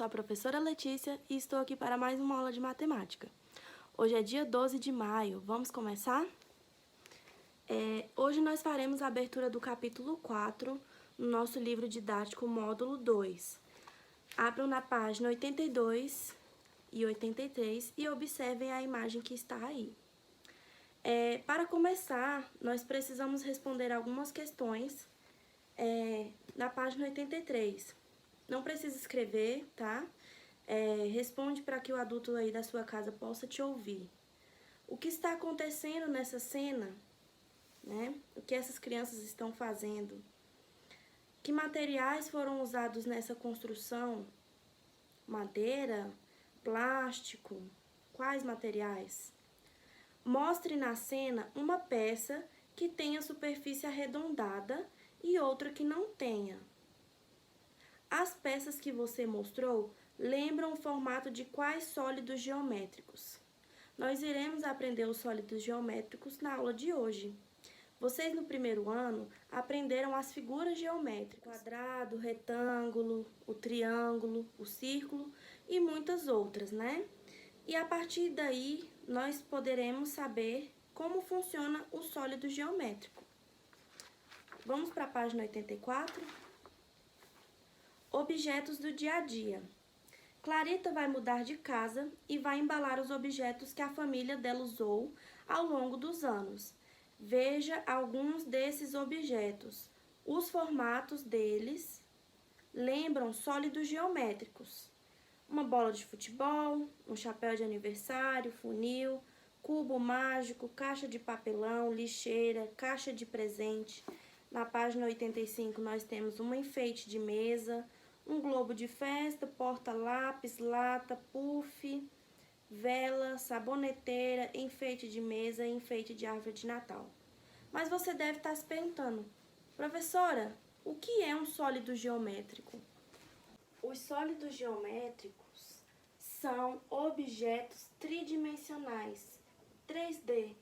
sou a professora Letícia e estou aqui para mais uma aula de matemática. Hoje é dia 12 de maio, vamos começar? Hoje nós faremos a abertura do capítulo 4 no nosso livro didático módulo 2. Abram na página 82 e 83 e observem a imagem que está aí. Para começar, nós precisamos responder algumas questões na página 83. Não precisa escrever, tá? Responde para que o adulto aí da sua casa possa te ouvir. O que está acontecendo nessa cena, né? O que essas crianças estão fazendo? Que materiais foram usados nessa construção? Madeira? Plástico? Quais materiais? Mostre na cena uma peça que tenha superfície arredondada e outra que não tenha. As peças que você mostrou lembram o formato de quais sólidos geométricos? Nós iremos aprender os sólidos geométricos na aula de hoje. Vocês no primeiro ano aprenderam as figuras geométricas, o quadrado, o retângulo, o triângulo, o círculo e muitas outras, né? E a partir daí nós poderemos saber como funciona o sólido geométrico. Vamos para a página 84? Objetos do dia a dia. Clarita vai mudar de casa e vai embalar os objetos que a família dela usou ao longo dos anos. Veja alguns desses objetos. Os formatos deles lembram sólidos geométricos. Uma bola de futebol, um chapéu de aniversário, funil, cubo mágico, caixa de papelão, lixeira, caixa de presente. Na página 85 nós temos um enfeite de mesa, um globo de festa, porta-lápis, lata, puff, vela, saboneteira, enfeite de mesa e enfeite de árvore de Natal. Mas você deve estar se perguntando, professora, o que é um sólido geométrico? Os sólidos geométricos são objetos tridimensionais, 3D,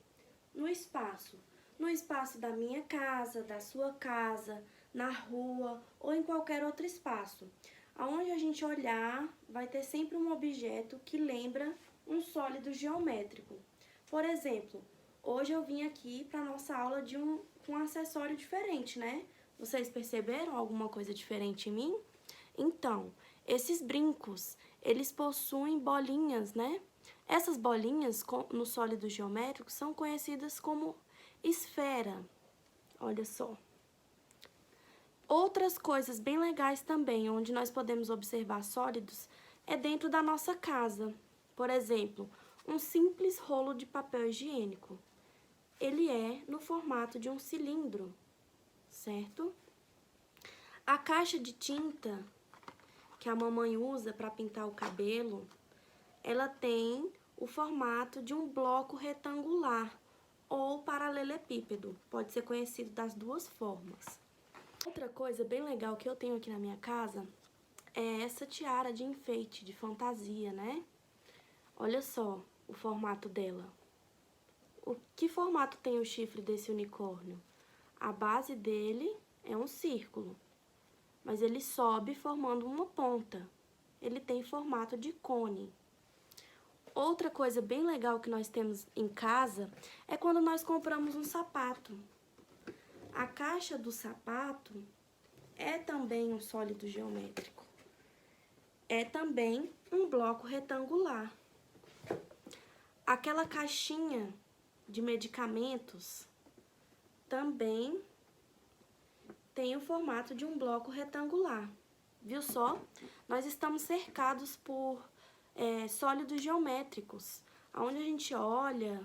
no espaço. No espaço da minha casa, da sua casa, na rua ou em qualquer outro espaço. Aonde a gente olhar, vai ter sempre um objeto que lembra um sólido geométrico. Por exemplo, hoje eu vim aqui para a nossa aula com um acessório diferente, né? Vocês perceberam alguma coisa diferente em mim? Então, esses brincos, eles possuem bolinhas, né? Essas bolinhas no sólido geométrico são conhecidas como esfera. Olha só. Outras coisas bem legais também, onde nós podemos observar sólidos, é dentro da nossa casa. Por exemplo, um simples rolo de papel higiênico. Ele é no formato de um cilindro, certo? A caixa de tinta que a mamãe usa para pintar o cabelo, ela tem o formato de um bloco retangular ou paralelepípedo. Pode ser conhecido das duas formas. Outra coisa bem legal que eu tenho aqui na minha casa é essa tiara de enfeite, de fantasia, né? Olha só o formato dela. Que formato tem o chifre desse unicórnio? A base dele é um círculo, mas ele sobe formando uma ponta. Ele tem formato de cone. Outra coisa bem legal que nós temos em casa é quando nós compramos um sapato. A caixa do sapato é também um sólido geométrico. É também um bloco retangular. Aquela caixinha de medicamentos também tem o formato de um bloco retangular. Viu só? Nós estamos cercados por sólidos geométricos. Onde a gente olha,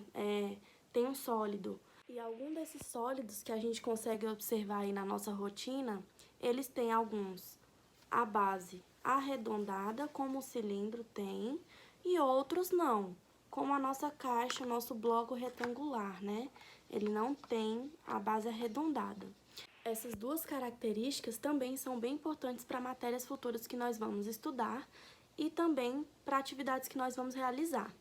tem um sólido. E algum desses sólidos que a gente consegue observar aí na nossa rotina, eles têm alguns a base arredondada, como o cilindro tem, e outros não, como a nossa caixa, o nosso bloco retangular, né? Ele não tem a base arredondada. Essas duas características também são bem importantes para matérias futuras que nós vamos estudar e também para atividades que nós vamos realizar.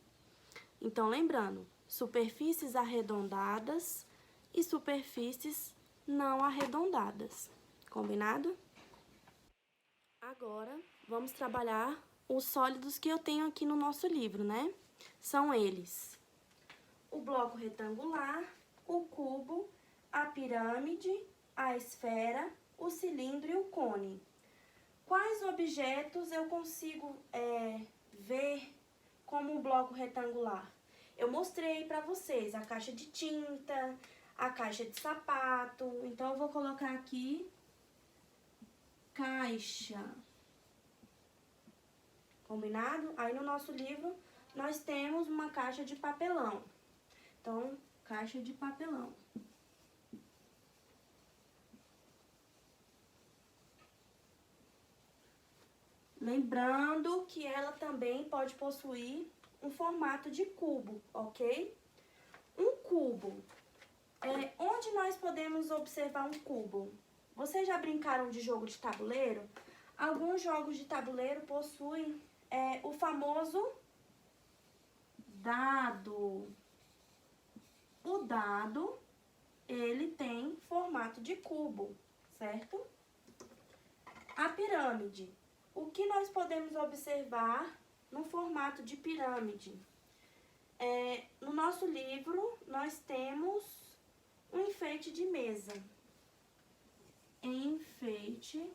Então, lembrando, superfícies arredondadas e superfícies não arredondadas. Combinado? Agora, vamos trabalhar os sólidos que eu tenho aqui no nosso livro, né? São eles: o bloco retangular, o cubo, a pirâmide, a esfera, o cilindro e o cone. Quais objetos eu consigo ver como um bloco retangular? Eu mostrei para vocês a caixa de tinta, a caixa de sapato. Então, eu vou colocar aqui caixa. Combinado? Aí, no nosso livro, nós temos uma caixa de papelão. Então, caixa de papelão. Lembrando que ela também pode possuir um formato de cubo, ok? Um cubo. Onde nós podemos observar um cubo? Vocês já brincaram de jogo de tabuleiro? Alguns jogos de tabuleiro possuem o famoso dado. O dado, ele tem formato de cubo, certo? A pirâmide. O que nós podemos observar no formato de pirâmide? No nosso livro, nós temos um enfeite de mesa. Enfeite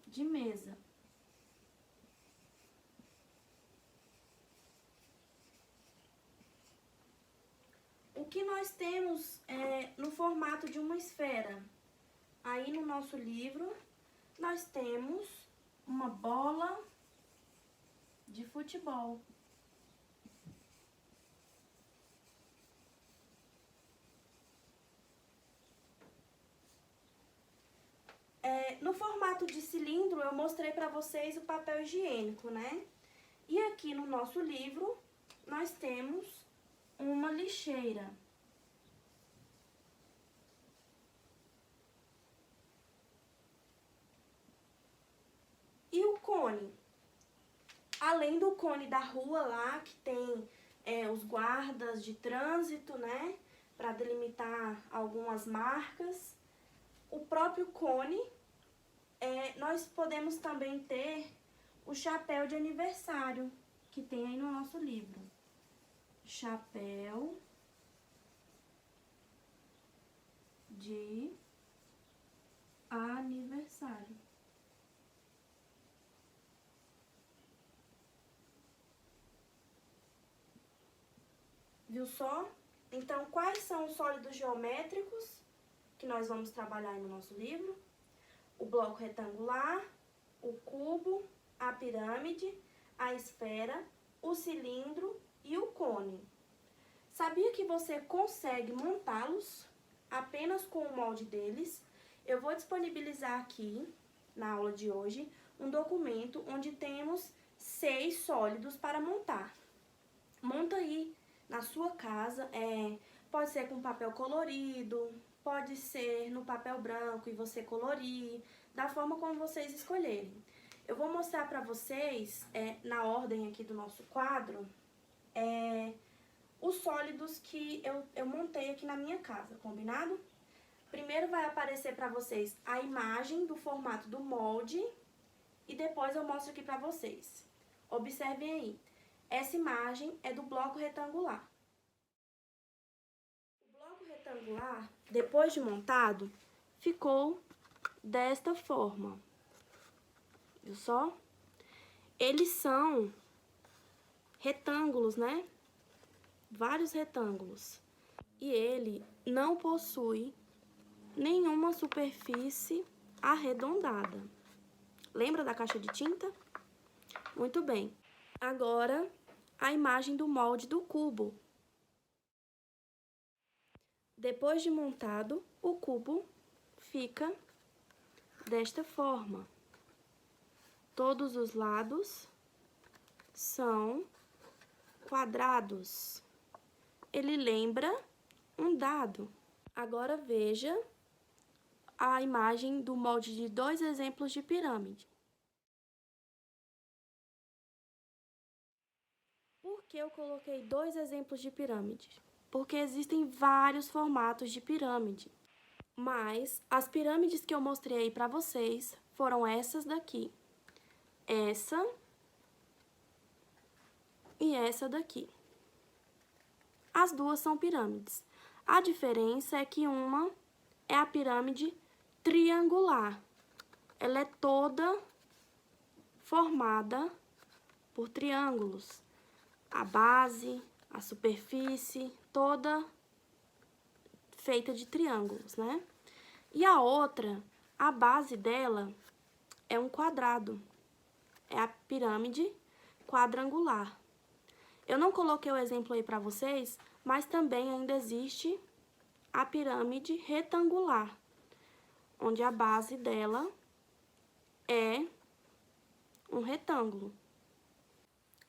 de mesa. O que nós temos no formato de uma esfera? Aí no nosso livro, nós temos uma bola de futebol. No formato de cilindro, eu mostrei para vocês o papel higiênico, né? E aqui no nosso livro, nós temos uma lixeira. E o cone? Além do cone da rua lá, que tem os guardas de trânsito, né? Para delimitar algumas marcas. O próprio cone, nós podemos também ter o chapéu de aniversário, que tem aí no nosso livro. Chapéu de aniversário. Viu só? Então, quais são os sólidos geométricos que nós vamos trabalhar aí no nosso livro? O bloco retangular, o cubo, a pirâmide, a esfera, o cilindro e o cone. Sabia que você consegue montá-los apenas com o molde deles? Eu vou disponibilizar aqui, na aula de hoje, um documento onde temos 6 sólidos para montar. Monta aí na sua casa, pode ser com papel colorido, pode ser no papel branco e você colorir, da forma como vocês escolherem. Eu vou mostrar para vocês, na ordem aqui do nosso quadro, os sólidos que eu montei aqui na minha casa, combinado? Primeiro vai aparecer para vocês a imagem do formato do molde e depois eu mostro aqui para vocês. Observem aí. Essa imagem é do bloco retangular. O bloco retangular, depois de montado, ficou desta forma. Viu só? Eles são retângulos, né? Vários retângulos. E ele não possui nenhuma superfície arredondada. Lembra da caixa de tinta? Muito bem. Agora, a imagem do molde do cubo. Depois de montado, o cubo fica desta forma. Todos os lados são quadrados. Ele lembra um dado. Agora veja a imagem do molde de 2 exemplos de pirâmide. Por que eu coloquei 2 exemplos de pirâmide? Porque existem vários formatos de pirâmide. Mas as pirâmides que eu mostrei para vocês foram essas daqui. essa e essa daqui. As duas são pirâmides. A diferença é que uma é a pirâmide triangular. Ela é toda formada por triângulos. A base, a superfície, toda feita de triângulos, né? E a outra, a base dela é um quadrado. É a pirâmide quadrangular. Eu não coloquei o exemplo aí para vocês, mas também ainda existe a pirâmide retangular, onde a base dela é um retângulo.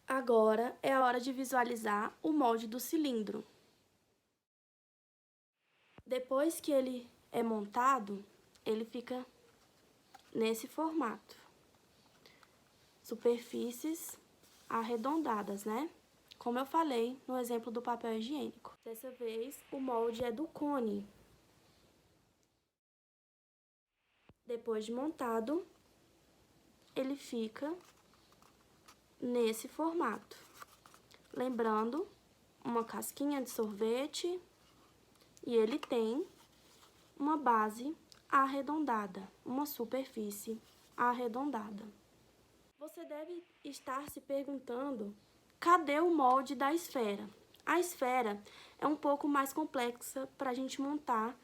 Agora é a hora de visualizar o molde do cilindro. Depois que ele é montado, ele fica nesse formato. Superfícies arredondadas, né? Como eu falei no exemplo do papel higiênico. Dessa vez, o molde é do cone. Depois de montado, ele fica nesse formato. Lembrando, uma casquinha de sorvete e ele tem uma base arredondada, uma superfície arredondada. Você deve estar se perguntando, cadê o molde da esfera? A esfera é um pouco mais complexa para a gente montar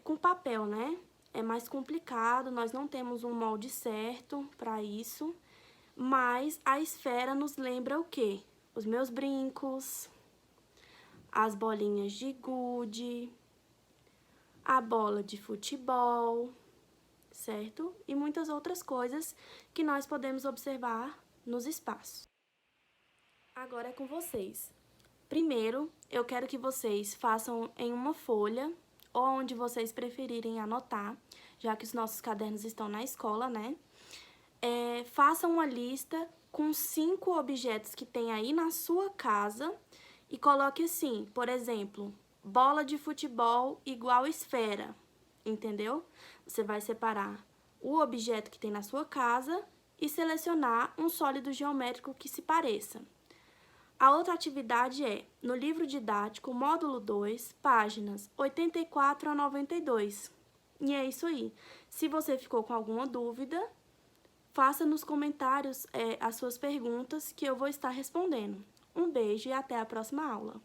com papel, né? É mais complicado, nós não temos um molde certo para isso, mas a esfera nos lembra o quê? Os meus brincos, as bolinhas de gude, a bola de futebol, certo? E muitas outras coisas que nós podemos observar nos espaços. Agora é com vocês. Primeiro, eu quero que vocês façam em uma folha ou onde vocês preferirem anotar, já que os nossos cadernos estão na escola, né? Façam uma lista com 5 objetos que tem aí na sua casa e coloque assim, por exemplo, bola de futebol igual esfera, entendeu? Você vai separar o objeto que tem na sua casa e selecionar um sólido geométrico que se pareça. A outra atividade é, no livro didático, módulo 2, páginas 84 a 92. E é isso aí. Se você ficou com alguma dúvida, faça nos comentários as suas perguntas que eu vou estar respondendo. Um beijo e até a próxima aula.